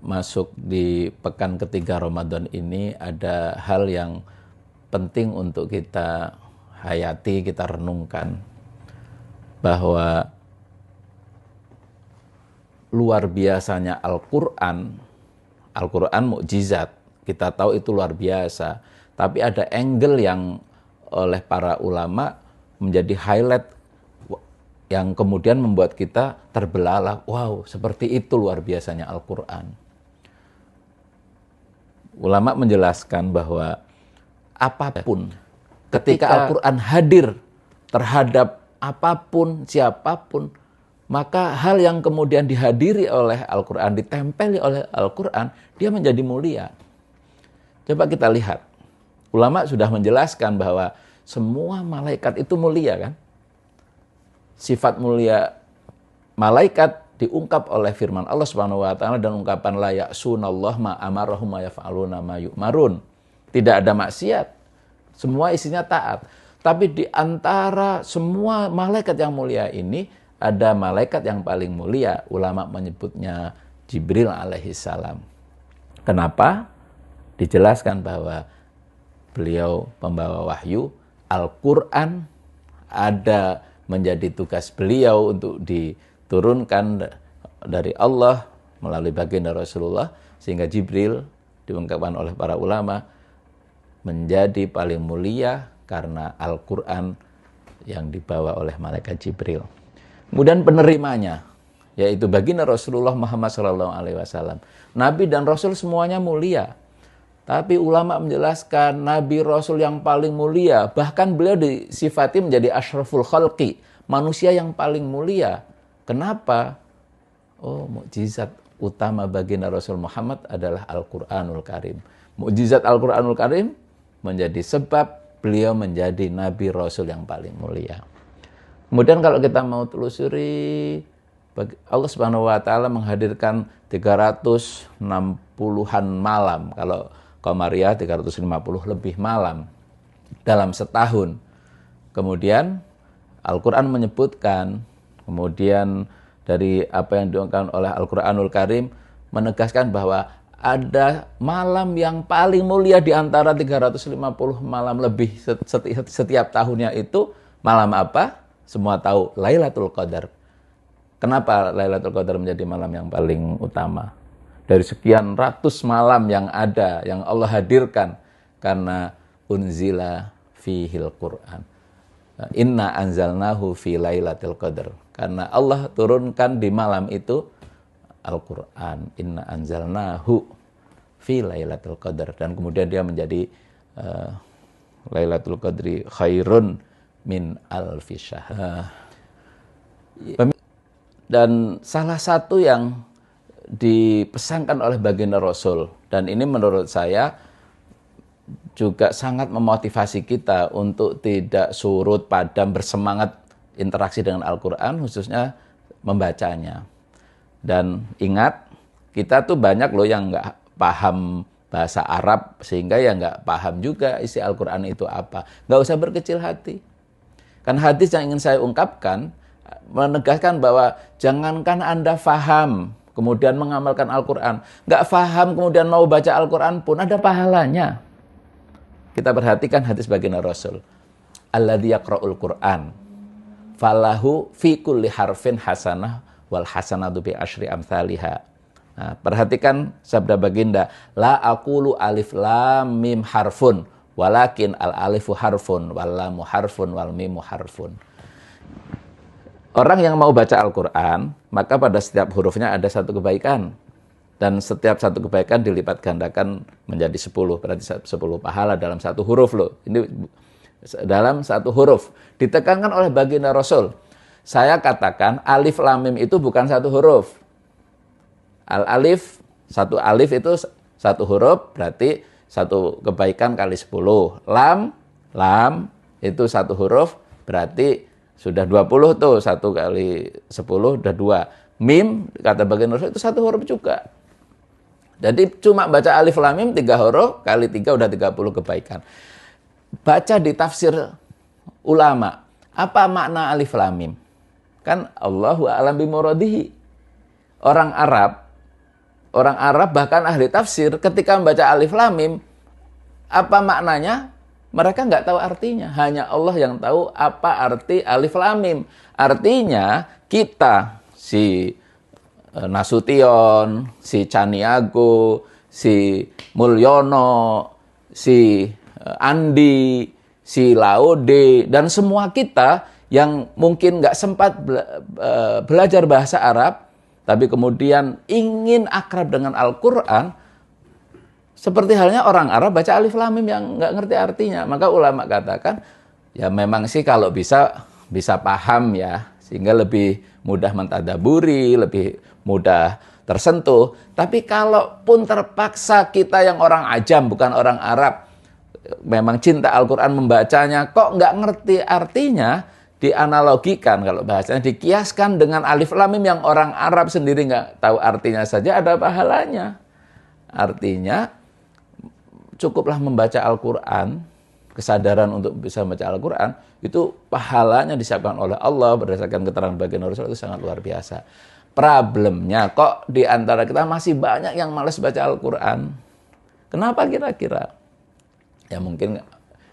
masuk di pekan ketiga Ramadan ini ada hal yang penting untuk kita hayati, kita renungkan, bahwa luar biasanya Al-Quran mukjizat, kita tahu itu luar biasa, tapi ada angle yang oleh para ulama menjadi highlight yang kemudian membuat kita terbelalak, wow, seperti itu luar biasanya Al-Quran. Ulama menjelaskan bahwa apapun, ketika Al-Quran hadir terhadap apapun, siapapun, maka hal yang kemudian dihadiri oleh Al-Quran, ditempeli oleh Al-Quran, dia menjadi mulia. Coba kita lihat, ulama sudah menjelaskan bahwa semua malaikat itu mulia, kan? Sifat mulia malaikat diungkap oleh firman Allah Subhanahu wa taala dan ungkapan la ya'sunallah ma amarahum wa yaf'aluna ma yu'marun. Tidak ada maksiat. Semua isinya taat. Tapi di antara semua malaikat yang mulia ini ada malaikat yang paling mulia. Ulama menyebutnya Jibril alaihissalam. Kenapa? Dijelaskan bahwa beliau pembawa wahyu, Al-Quran ada menjadi tugas beliau untuk diturunkan dari Allah melalui baginda Rasulullah, sehingga Jibril diungkapkan oleh para ulama menjadi paling mulia karena Al-Quran yang dibawa oleh malaikat Jibril. Kemudian penerimanya, yaitu baginda Rasulullah Muhammad SAW. Nabi dan Rasul semuanya mulia. Tapi ulama menjelaskan Nabi Rasul yang paling mulia, bahkan beliau disifati menjadi asyraful khalqi, manusia yang paling mulia. Kenapa? Oh, mukjizat utama baginda Rasul Muhammad adalah Al-Quranul Karim. Mukjizat Al-Quranul Karim menjadi sebab beliau menjadi Nabi Rasul yang paling mulia. Kemudian kalau kita mau telusuri, Allah Subhanahu wa taala menghadirkan 360-an malam, kalau Qamariyah 350 lebih malam dalam setahun. Kemudian Al-Quran menyebutkan, kemudian dari apa yang diungkapkan oleh Al-Quranul Karim menegaskan bahwa ada malam yang paling mulia di antara 350 malam lebih setiap tahunnya itu. Malam apa? Semua tahu, Lailatul Qadar. Kenapa Lailatul Qadar menjadi malam yang paling utama? Dari sekian ratus malam yang ada, yang Allah hadirkan, karena unzila fihil Qur'an. Inna anzalnahu fi Lailatul Qadar. Karena Allah turunkan di malam itu Al-Quran. Inna anzalnahu fi Lailatul Qadar. Dan kemudian dia menjadi Lailatul Qadri khairun min alfi syahr. Dan salah satu yang dipesankan oleh baginda Rasul, dan ini menurut saya juga sangat memotivasi kita untuk tidak surut padam, bersemangat interaksi dengan Al-Quran, khususnya membacanya. Dan ingat, kita tuh banyak loh yang nggak paham bahasa Arab, sehingga ya nggak paham juga isi Al-Quran itu apa. Nggak usah berkecil hati. Kan hadis yang ingin saya ungkapkan menegaskan bahwa jangankan Anda faham kemudian mengamalkan Al-Quran, nggak faham kemudian mau baca Al-Quran pun ada pahalanya. Kita perhatikan hadis baginda Rasul, alladzi yaqra'ul Qur'an falahu fi kulli harfin hasanah wal hasanatu bi asyri amsalihha. Nah, perhatikan sabda baginda, la aqulu alif lam mim harfun walakin al alifu harfun wal lamu harfun wal mimu harfun. Orang yang mau baca Al-Quran, maka pada setiap hurufnya ada satu kebaikan. Dan setiap satu kebaikan dilipat gandakan menjadi 10. Berarti 10 pahala dalam satu huruf loh. Ini dalam satu huruf. Ditekankan oleh baginda Rasul. Saya katakan alif lam mim itu bukan satu huruf. Al-alif, satu alif itu satu huruf, berarti satu kebaikan kali 10. Lam itu satu huruf, berarti sudah 20 tuh, 1 kali 10 udah 2. Mim, kata baginda Rasul, itu satu huruf juga. Jadi cuma baca alif lam mim 3 huruf, kali 3 udah 30 kebaikan. Baca di tafsir ulama, apa makna alif lam mim? Kan Allahu a'lam bimuradihi. Orang Arab orang Arab, bahkan ahli tafsir, ketika membaca alif lam mim, apa maknanya? Mereka nggak tahu artinya. Hanya Allah yang tahu apa arti alif lam mim. Artinya kita, si Nasution, si Caniago, si Mulyono, si Andi, si Laude, dan semua kita yang mungkin nggak sempat belajar bahasa Arab, tapi kemudian ingin akrab dengan Al-Quran, seperti halnya orang Arab baca alif lam mim yang nggak ngerti artinya. Maka ulama katakan, ya memang sih kalau bisa paham ya, sehingga lebih mudah mentadaburi, lebih mudah tersentuh. Tapi kalaupun terpaksa kita yang orang ajam, bukan orang Arab, memang cinta Al-Quran membacanya, kok nggak ngerti artinya, dianalogikan, kalau bahasanya dikiaskan dengan alif lam mim yang orang Arab sendiri nggak tahu artinya saja ada pahalanya. Artinya, cukuplah membaca Al-Quran, kesadaran untuk bisa membaca Al-Quran, itu pahalanya disiapkan oleh Allah berdasarkan keterangan baginda Rasul itu sangat luar biasa. Problemnya kok di antara kita masih banyak yang malas baca Al-Quran. Kenapa kira-kira? Ya mungkin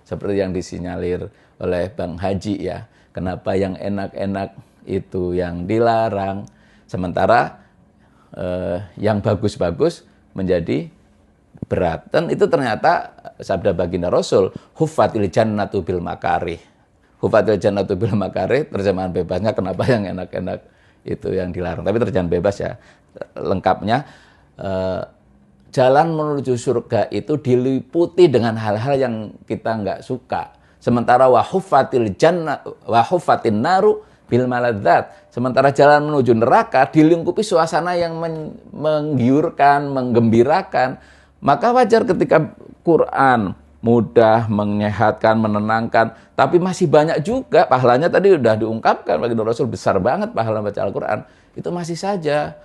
seperti yang disinyalir oleh Bang Haji ya. Kenapa yang enak-enak itu yang dilarang, sementara yang bagus-bagus menjadi berat. Dan itu ternyata sabda baginda Rasul, huffatil jannatu bil makarih. Huffatil jannatu bil makarih, terjemahan bebasnya kenapa yang enak-enak itu yang dilarang. Tapi terjemahan bebas ya. Lengkapnya, jalan menuju surga itu diliputi dengan hal-hal yang kita nggak suka. Sementara wa huffatin naru bil maladzat. Sementara jalan menuju neraka dilingkupi suasana yang menggiurkan, menggembirakan. Maka wajar ketika Quran mudah, menyehatkan, menenangkan, tapi masih banyak juga pahalanya. Tadi sudah diungkapkan bagi Rasul, besar banget pahala baca Al-Quran. Itu masih saja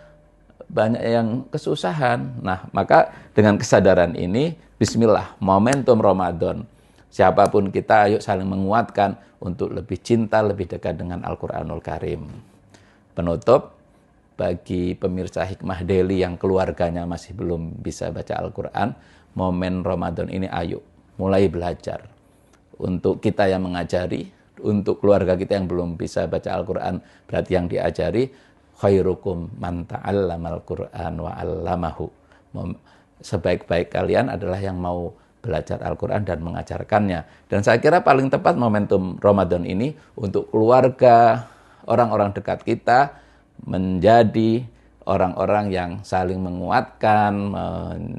banyak yang kesusahan. Nah, maka dengan kesadaran ini, bismillah, momentum Ramadan. Siapapun kita, ayo saling menguatkan untuk lebih cinta, lebih dekat dengan Al-Quranul Karim. Penutup, bagi pemirsa Hikmah Daily yang keluarganya masih belum bisa baca Al-Quran, momen Ramadan ini ayo mulai belajar. Untuk kita yang mengajari, untuk keluarga kita yang belum bisa baca Al-Quran, berarti yang diajari, khairukum man ta'allamal Qur'an wa 'allamahu. Sebaik-baik kalian adalah yang mau belajar Al-Quran dan mengajarkannya. Dan saya kira paling tepat momentum Ramadan ini untuk keluarga, orang-orang dekat kita, menjadi orang-orang yang saling menguatkan,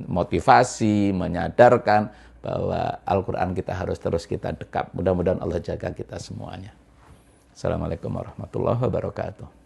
memotivasi, menyadarkan bahwa Al-Quran kita harus terus kita dekap. Mudah-mudahan Allah jaga kita semuanya. Assalamualaikum warahmatullahi wabarakatuh.